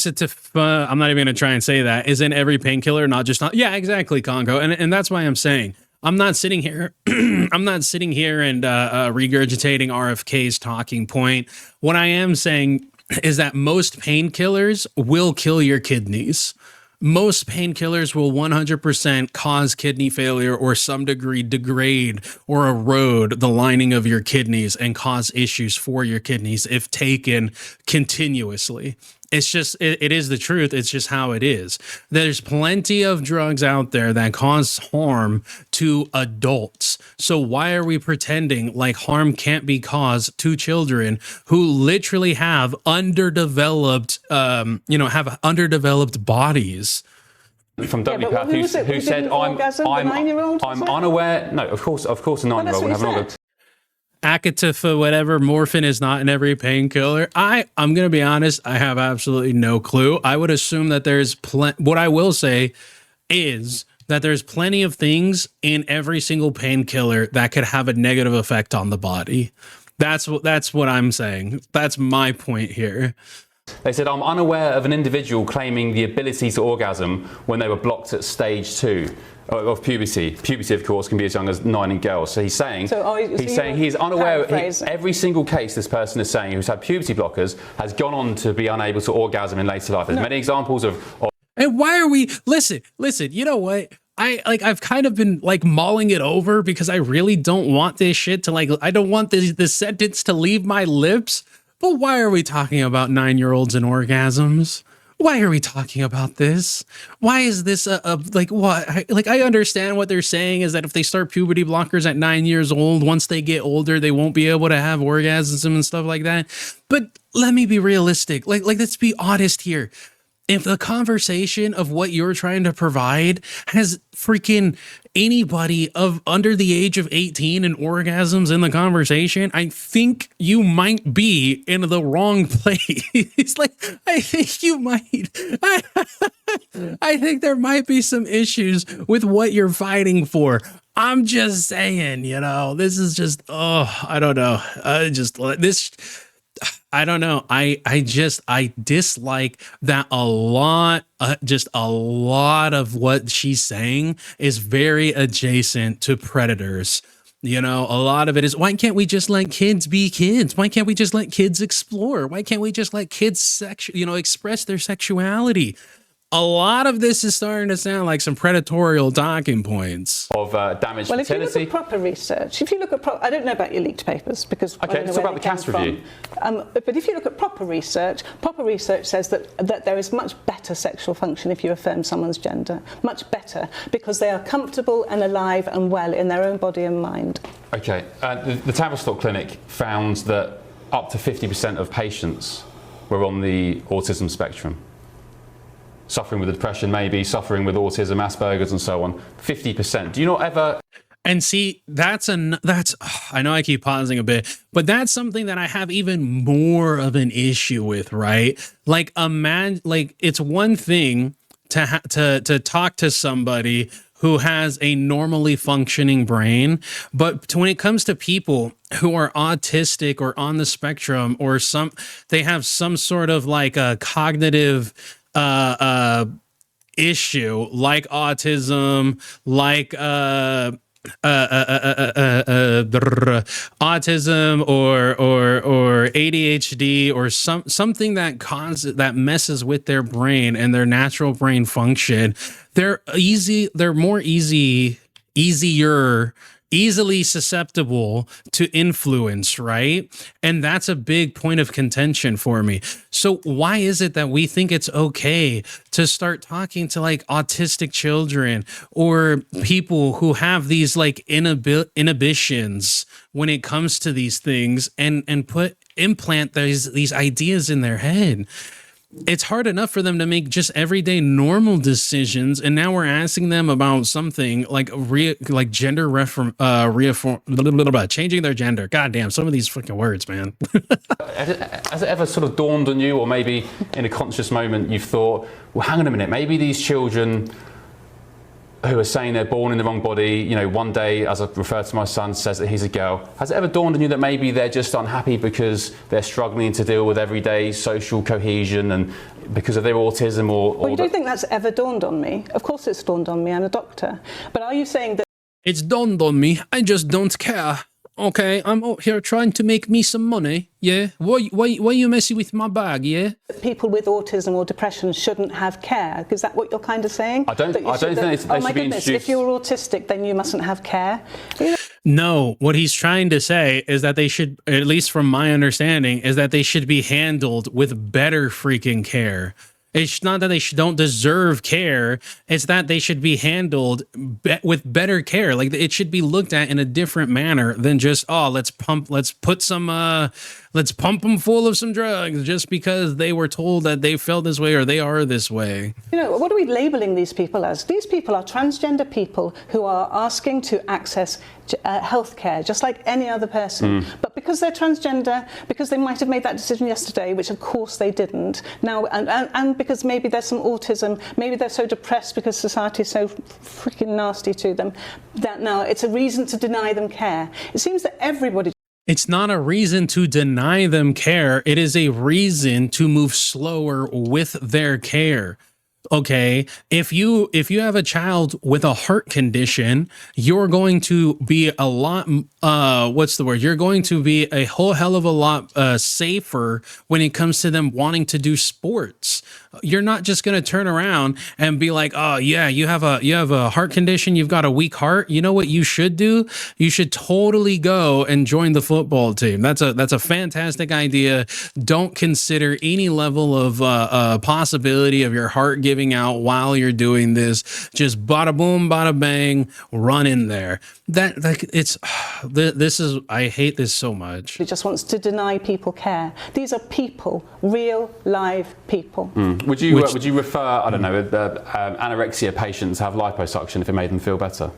not even going to try and say that. Isn't every painkiller not just not? Yeah, exactly, Congo. And that's why I'm saying I'm not sitting here. I'm not sitting here and regurgitating RFK's talking point. What I am saying is that most painkillers will kill your kidneys. Most painkillers will 100% cause kidney failure, or some degree degrade or erode the lining of your kidneys and cause issues for your kidneys if taken continuously. It's just, it is the truth. It's just how it is. There's plenty of drugs out there that cause harm to adults. So why are we pretending like harm can't be caused to children who literally have underdeveloped, have underdeveloped bodies? From WPATH, who said, I'm unaware. No, of course, a 9-year-old would have an orgasm. Acatifa, whatever, morphine is not in every painkiller. I'm going to be honest, I have absolutely no clue. I would assume that there's what I will say is that there's plenty of things in every single painkiller that could have a negative effect on the body. That's what I'm saying. That's my point here. They said, I'm unaware of an individual claiming the ability to orgasm when they were blocked at stage 2 of puberty. Puberty, of course, can be as young as 9 in girls. So he's saying, he's unaware. Every single case this person is saying who's had puberty blockers has gone on to be unable to orgasm in later life. There's many examples of. And why are we? Listen. You know what? I've kind of been mulling it over because I really don't want this shit to I don't want this sentence to leave my lips. But why are we talking about 9-year-olds and orgasms? Why are we talking about this? Why is this what? I understand what they're saying is that if they start puberty blockers at 9 years old, once they get older, they won't be able to have orgasms and stuff like that. But let me be realistic. Let's be honest here. If the conversation of what you're trying to provide has freaking anybody of under the age of 18 and orgasms in the conversation, I think you might be in the wrong place. I think you might. I think there might be some issues with what you're fighting for. I'm just saying, this is just, I don't know. I don't know. I dislike that a lot. Just a lot of what she's saying is very adjacent to predators. A lot of it is, why can't we just let kids be kids? Why can't we just let kids explore? Why can't we just let kids express their sexuality? A lot of this is starting to sound like some predatorial talking points. Of damaged fertility. Well, if you look at proper research, I don't know about your leaked papers because I don't know let's talk about the CAS review. But if you look at proper research says that there is much better sexual function if you affirm someone's gender. Much better, because they are comfortable and alive and well in their own body and mind. Okay. The Tavistock Clinic found that up to 50% of patients were on the autism spectrum. Suffering with depression, maybe suffering with autism, Asperger's, and so on. 50%. Do you not ever? And see, that's I know I keep pausing a bit, but that's something that I have even more of an issue with, right? It's one thing to talk to somebody who has a normally functioning brain. But when it comes to people who are autistic or on the spectrum, or they have some sort of like a cognitive issue, like autism, like autism or ADHD, or something that messes with their brain and their natural brain function, they're easily susceptible to influence, right? And that's a big point of contention for me. So why is it that we think it's okay to start talking to like autistic children or people who have these like inhibitions when it comes to these things, and implant these ideas in their head? It's hard enough for them to make just everyday normal decisions, and now we're asking them about something like gender changing their gender. God damn, some of these fucking words, man. Has it ever sort of dawned on you, or maybe in a conscious moment you've thought, well, hang on a minute, maybe these children who are saying they're born in the wrong body, you know, one day, as I refer to my son, says that he's a girl. Has it ever dawned on you that maybe they're just unhappy because they're struggling to deal with everyday social cohesion and because of their autism or well, you don't think that's ever dawned on me? Of course it's dawned on me, I'm a doctor. But are you saying that it's dawned on me, I just don't care? Okay, I'm out here trying to make me some money, yeah? Why you messing with my bag, yeah? people with autism or depression shouldn't have care? Is that what you're kind of saying? I don't think they should be introduced. If you're autistic, then you mustn't have care. No, what he's trying to say is that they should, at least from my understanding, is that they should be handled with better freaking care. It's not that they don't deserve care. It's that they should be handled with better care. Like, it should be looked at in a different manner than just, oh, let's pump them full of some drugs just because they were told that they felt this way or they are this way. You know, what are we labeling these people as? These people are transgender people who are asking to access healthcare just like any other person. But because they're transgender, because they might have made that decision yesterday, which of course they didn't, now, and because maybe there's some autism, maybe they're so depressed because society is so freaking nasty to them, that now it's a reason to deny them care. It seems that everybody... It's not a reason to deny them care. It is a reason to move slower with their care. Okay, if you have a child with a heart condition, you're going to be a lot, You're going to be a whole hell of a lot safer when it comes to them wanting to do sports. You're not just going to turn around and be like, oh yeah, you have a heart condition, you've got a weak heart. You know what you should do? You should totally go and join the football team. That's a fantastic idea. Don't consider any level of possibility of your heart giving out while you're doing this. Just bada boom, bada bang, run in there. I hate this so much. It just wants to deny people care. These are people, real, live people. Would you refer, I don't know, anorexia patients have liposuction if it made them feel better?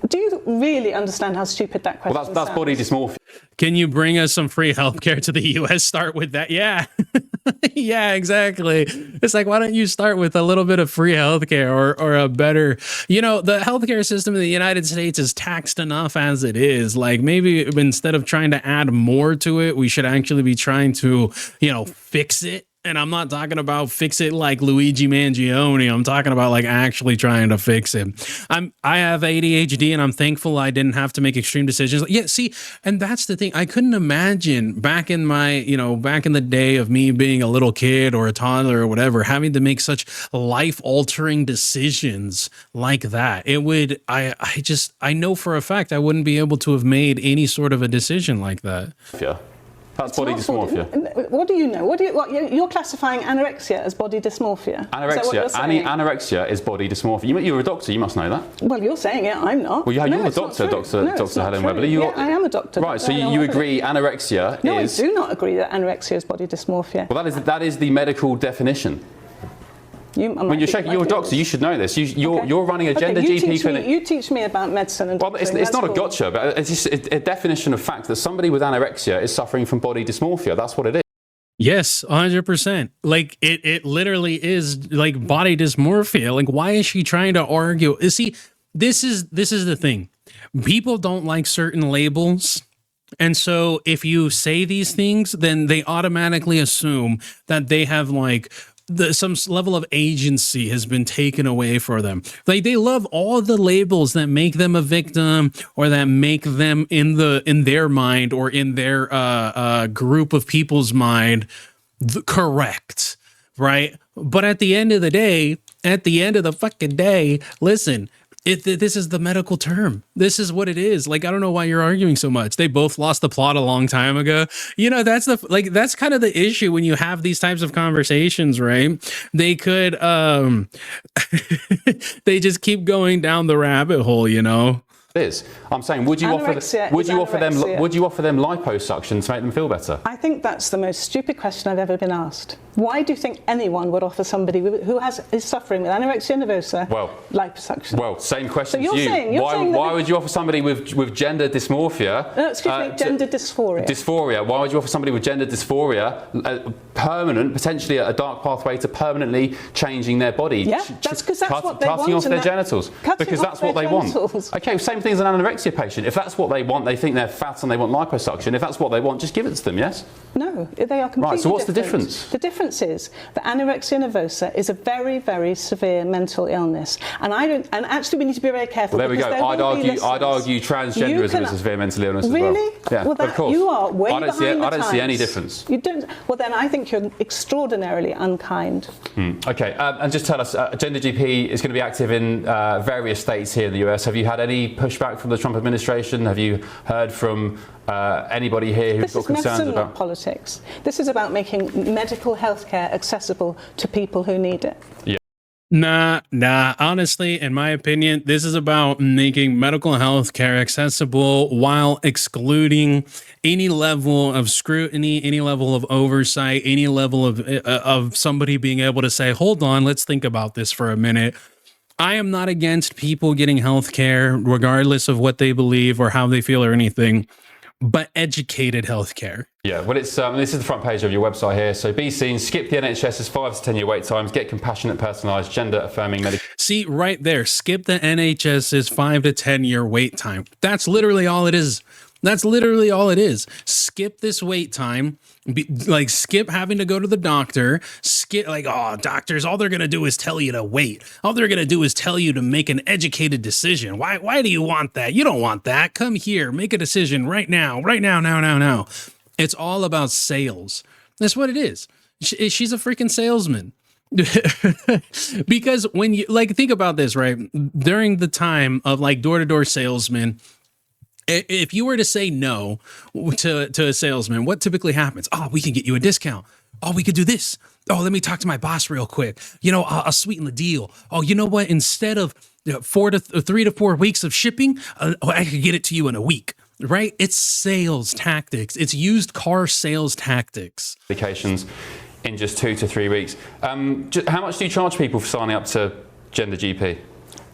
Do you really understand how stupid that question Well, that's body dysmorphia. Can you bring us some free healthcare to the US? Start with that. Yeah. Yeah, exactly. It's like, why don't you start with a little bit of free healthcare or a better, the healthcare system in the United States is taxed enough as it is. Like, maybe instead of trying to add more to it, we should actually be trying to, fix it. And I'm not talking about fix it like Luigi Mangione. I'm talking about like actually trying to fix it. I have ADHD and I'm thankful I didn't have to make extreme decisions. Yeah, see, and that's the thing. I couldn't imagine back in the day of me being a little kid or a toddler or whatever, having to make such life-altering decisions like that. It would, I know for a fact I wouldn't be able to have made any sort of a decision like that. Yeah. That's body dysmorphia. What do you know? You're classifying anorexia as body dysmorphia. Anorexia is body dysmorphia. You're a doctor, you must know that. Well, you're saying it, I'm not. Well, you're a doctor, Dr. Helen Webley. Yeah, I am a doctor. Right, so you agree anorexia is... No, I do not agree that anorexia is body dysmorphia. Well, that is the medical definition. When you're a doctor, you should know this. You're running a gender GP clinic. You teach me about medicine and doctoring. Well, it's not a gotcha, but it's just a definition of fact that somebody with anorexia is suffering from body dysmorphia. That's what it is. Yes, 100%. Like it literally is like body dysmorphia. Like, why is she trying to argue? See, this is the thing. People don't like certain labels. And so if you say these things, then they automatically assume that they have like some level of agency has been taken away for them. Like they love all the labels that make them a victim or that make them in their mind or in their group of people's mind correct, right? But at the end of the day, at the end of the fucking day, listen, this is the medical term. This is what it is. Like, I don't know why you're arguing so much. They both lost the plot a long time ago. You know, that's kind of the issue when you have these types of conversations, right? They could, they just keep going down the rabbit hole, you know? Is. I'm saying, would you offer them liposuction to make them feel better? I think that's the most stupid question I've ever been asked. Why do you think anyone would offer somebody who is suffering with anorexia nervosa liposuction? Well, same question so to you. Saying why would you offer somebody with gender dysmorphia? Gender dysphoria. Dysphoria. Why would you offer somebody with gender dysphoria permanent, potentially a dark pathway to permanently changing their body? Yeah, that's because that's what they want. Cutting off their genitals. Because that's what they want. Okay, same thing as an anorexia patient. If that's what they want, they think they're fat and they want liposuction. If that's what they want, just give it to them, yes? No, they are completely right, so what's different. the difference? The difference is that anorexia nervosa is a very, very severe mental illness. And actually we need to be very careful. Well, there we go. I'd argue transgenderism is a severe mental illness as well. Really? Yeah, well, of course. You are way I don't see any times. difference. You don't? Well, then I think you're extraordinarily unkind. Okay, and just tell us, Gender GP is going to be active in various states here in the US. Have you had any pushback from the Trump administration? Have you heard from anybody here who's got concerns medicine, about not politics? This is about making medical healthcare accessible to people who need it. Yeah. Nah. Honestly, in my opinion, this is about making medical health care accessible while excluding any level of scrutiny, any level of oversight, any level of somebody being able to say, hold on, let's think about this for a minute. I am not against people getting health care, regardless of what they believe or how they feel or anything, but educated health care. Yeah, well, it's this is the front page of your website here. So be seen, skip the NHS's 5 to 10 year wait times, get compassionate, personalised, gender affirming medical. See, right there, skip the NHS's 5 to 10 year wait time. That's literally all it is. That's literally all it is. Skip this wait time. Skip having to go to the doctor. Skip doctors, all they're going to do is tell you to wait. All they're going to do is tell you to make an educated decision. Why do you want that? You don't want that. Come here, make a decision right now, now. It's all about sales. That's what it is. She's a freaking salesman. Because when you think about this, right? During the time of door-to-door salesmen, if you were to say no to a salesman, what typically happens? Oh, we can get you a discount. Oh, we could do this. Oh, let me talk to my boss real quick. I'll sweeten the deal. Oh, you know what? Instead of 3 to 4 weeks of shipping, I could get it to you in a week. Right? It's sales tactics. It's used car sales tactics. Applications in just 2 to 3 weeks. How much do you charge people for signing up to Gender GP?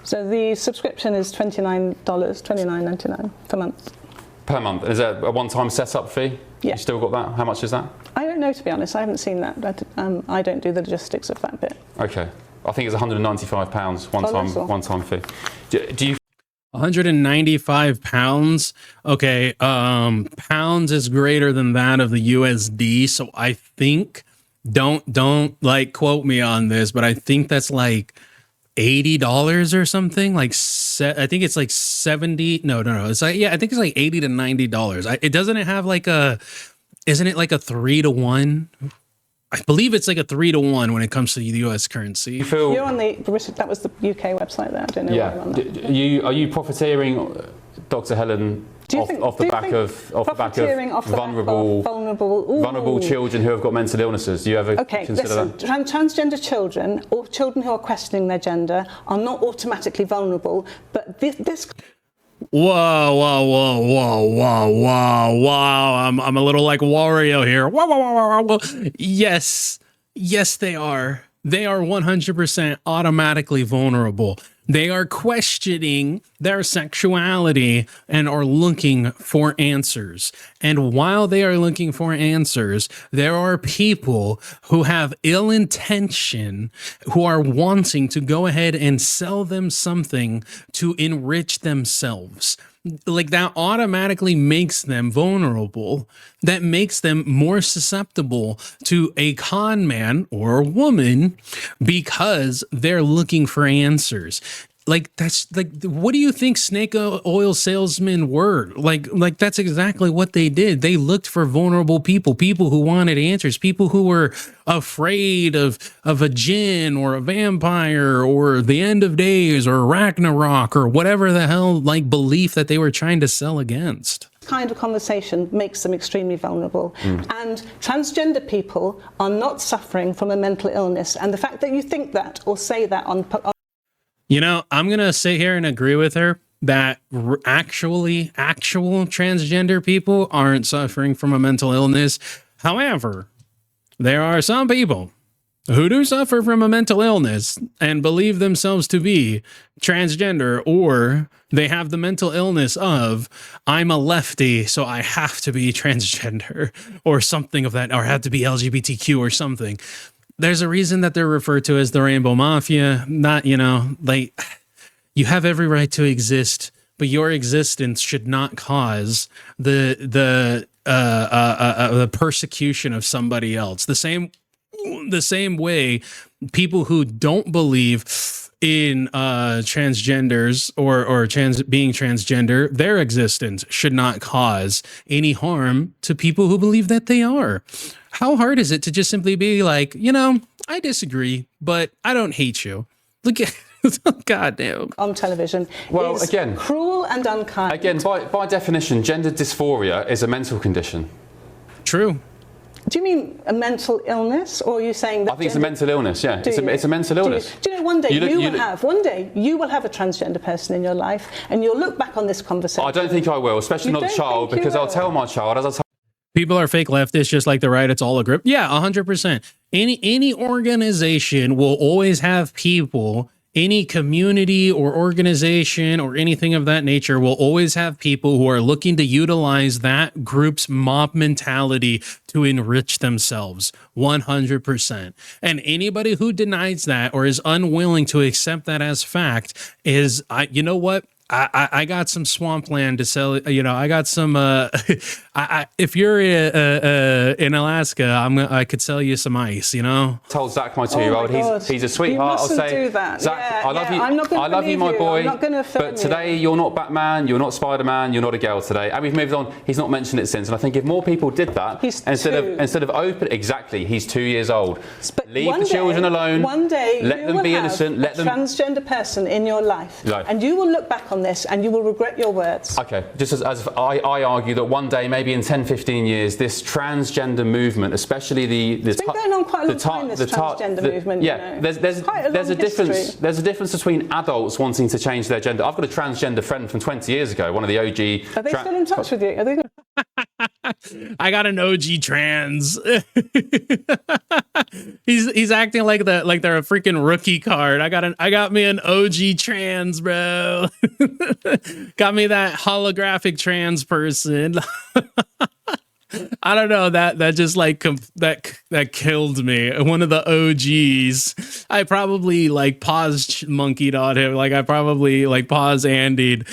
So the subscription is $29.99 per month. Per month. Is that a one-time setup fee? Yeah. You still got that? How much is that? I don't know, to be honest. I haven't seen that. I don't do the logistics of that bit. Okay. I think it's £195 one-time fee. Do you... £195. Okay. Pounds is greater than that of the USD. So I think, don't quote me on this, but I think that's $80 or something. I think it's 70. No. It's I think it's $80 to $90. It doesn't have isn't it a 3 to 1? I believe it's a 3 to 1 when it comes to the US currency. You're on that was the UK website there. I don't know why I'm on that. Are you profiteering, Dr. Helen, off the back of vulnerable children who have got mental illnesses? Do you ever consider that? Transgender children or children who are questioning their gender are not automatically vulnerable, but this. Whoa. I'm a little like Wario here. Whoa. Yes, they are. They are 100% automatically vulnerable. They are questioning their sexuality and are looking for answers. And while they are looking for answers, there are people who have ill intention, who are wanting to go ahead and sell them something to enrich themselves. Like, that automatically makes them vulnerable. That makes them more susceptible to a con man or a woman because they're looking for answers. Like, that's like, what do you think snake oil salesmen were? Like that's exactly what they did. They looked for vulnerable people, people who wanted answers, people who were afraid of a djinn or a vampire or the end of days or Ragnarok or whatever the hell, like, belief that they were trying to sell against. Kind of conversation makes them extremely vulnerable. And transgender people are not suffering from a mental illness. And the fact that you think that or say that on You know, I'm going to sit here and agree with her that actual transgender people aren't suffering from a mental illness. However, there are some people who do suffer from a mental illness and believe themselves to be transgender, or they have the mental illness of, I'm a lefty, so I have to be transgender or something of that, or have to be LGBTQ or something. There's a reason that they're referred to as the Rainbow Mafia. Not, you know, like, you have every right to exist, but your existence should not cause the persecution of somebody else. The same way people who don't believe in transgenders or being transgender, their existence should not cause any harm to people who believe that they are. How hard is it to just simply be like, you know, I disagree, but I don't hate you? Look at goddamn on television. Well, is again, cruel and unkind. Again, by definition, gender dysphoria is a mental condition. True. Do you mean a mental illness, or are you saying that? I think it's a mental illness. Yeah, it's a mental illness. Do you know one day you will have a transgender person in your life, and you'll look back on this conversation. I don't think I will, especially not a child, because I'll tell my child, as I told. People are fake leftists, just like the right. It's all a grip. Yeah, 100%. Any organization will always have people. Any community or organization or anything of that nature will always have people who are looking to utilize that group's mob mentality to enrich themselves. 100%. And anybody who denies that or is unwilling to accept that as fact is, you know what? I got some swampland to sell. You know, I got some. If you're in Alaska, I could sell you some ice. You know. Told Zach, my 2-year-old, he's a sweetheart. You mustn't I'll say, do that. Zach, yeah, I love you. I'm not I love you, my boy. I'm not going to offend but today you're not Batman. You're not Spider-Man. You're not a girl today. And we've moved on. He's not mentioned it since. And I think if more people did that, instead of open, exactly, he's 2 years old. But leave the children alone. One day, let them be innocent. Let them. Transgender person in your life, and you will look back on this and you will regret your words. Okay, just as I argue that one day, maybe in 10, 15 years, this transgender movement, especially it's been going on quite a long time, this transgender movement. Yeah, you know. there's a difference. There's a difference between adults wanting to change their gender. I've got a transgender friend from 20 years ago, one of the OG. Are they still in touch with you? Are they? I got an OG trans. he's acting like they're a freaking rookie card. I got me an OG trans, bro. Got me that holographic trans person. I don't know, that just like that killed me. One of the OGs. I probably like paused monkeyed on him. Like I probably like paused Andy'd.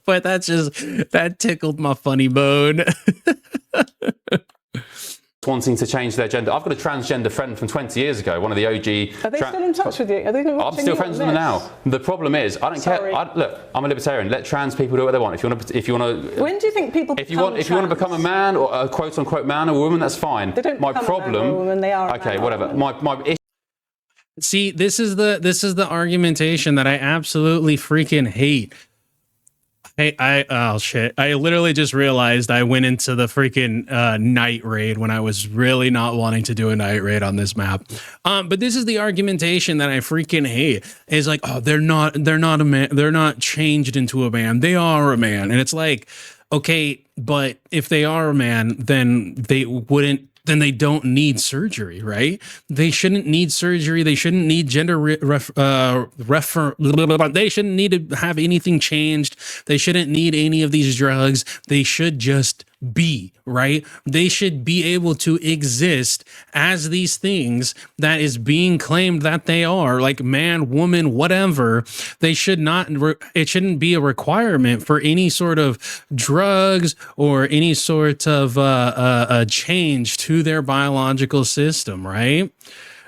But that tickled my funny bone. Wanting to change their gender. I've got a transgender friend from 20 years ago, one of the OG. Are they still in touch with you? Are they I'm still friends with them now. The problem is, I don't care. Look, I'm a libertarian. Let trans people do what they want. If you want to. When do you think people? If you want to become a man or a quote unquote man or woman, that's fine. They don't my become problem. A man or a woman, they are. Okay, man whatever. My issue. See, this is the argumentation that I absolutely freaking hate. Oh shit. I literally just realized I went into the freaking night raid when I was really not wanting to do a night raid on this map. But this is the argumentation that I freaking hate. Is like, oh, they're not a man, they're not changed into a man. They are a man. And it's like, okay, but if they are a man, then they wouldn't then they don't need surgery, right? They shouldn't need surgery. They shouldn't need they shouldn't need to have anything changed. They shouldn't need any of these drugs. They should just be, right? They should be able to exist as these things that is being claimed that they are, like man, woman, whatever. They should not, it shouldn't be a requirement for any sort of drugs or any sort of a change to their biological system, right?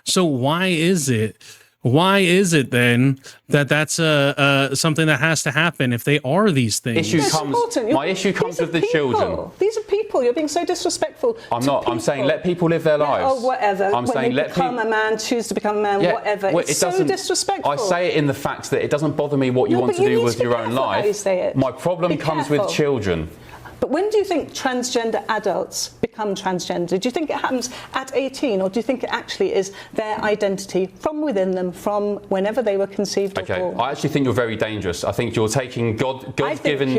So why is it then that that's something that has to happen if they are these things? My issue comes with the children. These are people. You're being so disrespectful. I'm not. I'm saying let people live their lives. Oh, whatever. I'm saying let people become a man, choose to become a man, whatever. Well, it's so disrespectful. I say it in the fact that it doesn't bother me what you want to do with your own life. My problem comes with children. But when do you think transgender adults become transgender? Do you think it happens at 18, or do you think it actually is their identity from within them, from whenever they were conceived or born? I actually think you're very dangerous. I think you're taking God-given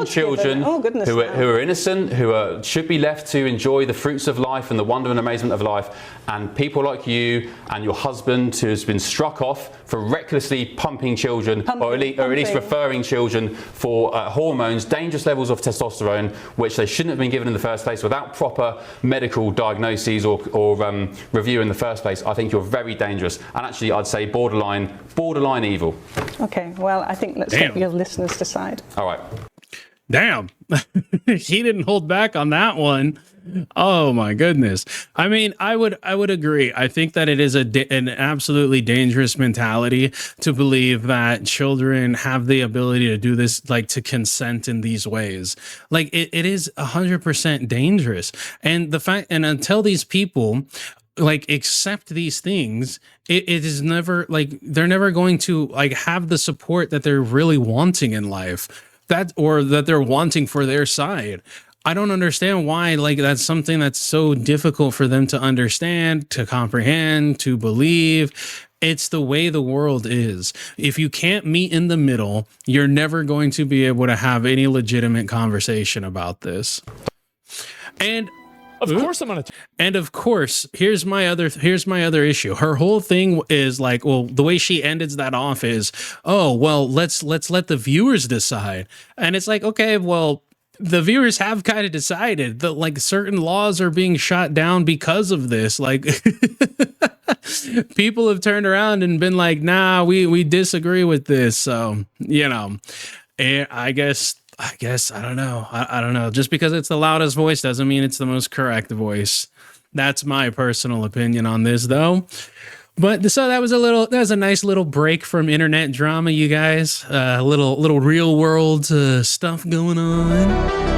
children who are innocent, who should be left to enjoy the fruits of life and the wonder and amazement of life, and people like you and your husband who has been struck off for recklessly pumping children, or at least referring children for hormones, dangerous levels of testosterone, which they shouldn't have been given in the first place without proper medical diagnoses or review in the first place. I think you're very dangerous, and actually I'd say borderline evil. Okay, well, I think let's let your listeners decide. All right. Damn. He didn't hold back on that one. Oh my goodness. I mean, I would agree. I think that it is an absolutely dangerous mentality to believe that children have the ability to do this, like to consent in these ways. Like it is 100% dangerous. And until these people like accept these things, it is never like, they're never going to like have the support that they're really wanting in life, that they're wanting for their side. I don't understand why, like, that's something that's so difficult for them to understand, to comprehend, to believe. It's the way the world is. If you can't meet in the middle, you're never going to be able to have any legitimate conversation about this. And of course I'm gonna. And of course, here's my other issue. Her whole thing is like, well, the way she ended that off is, oh, well, let's let the viewers decide. And it's like, okay, well, the viewers have kind of decided that like certain laws are being shot down because of this. Like people have turned around and been like, nah, we disagree with this. So, you know, and I guess, I don't know. I don't know. Just because it's the loudest voice doesn't mean it's the most correct voice. That's my personal opinion on this though. But so that was a nice little break from internet drama, you guys. Little real world stuff going on.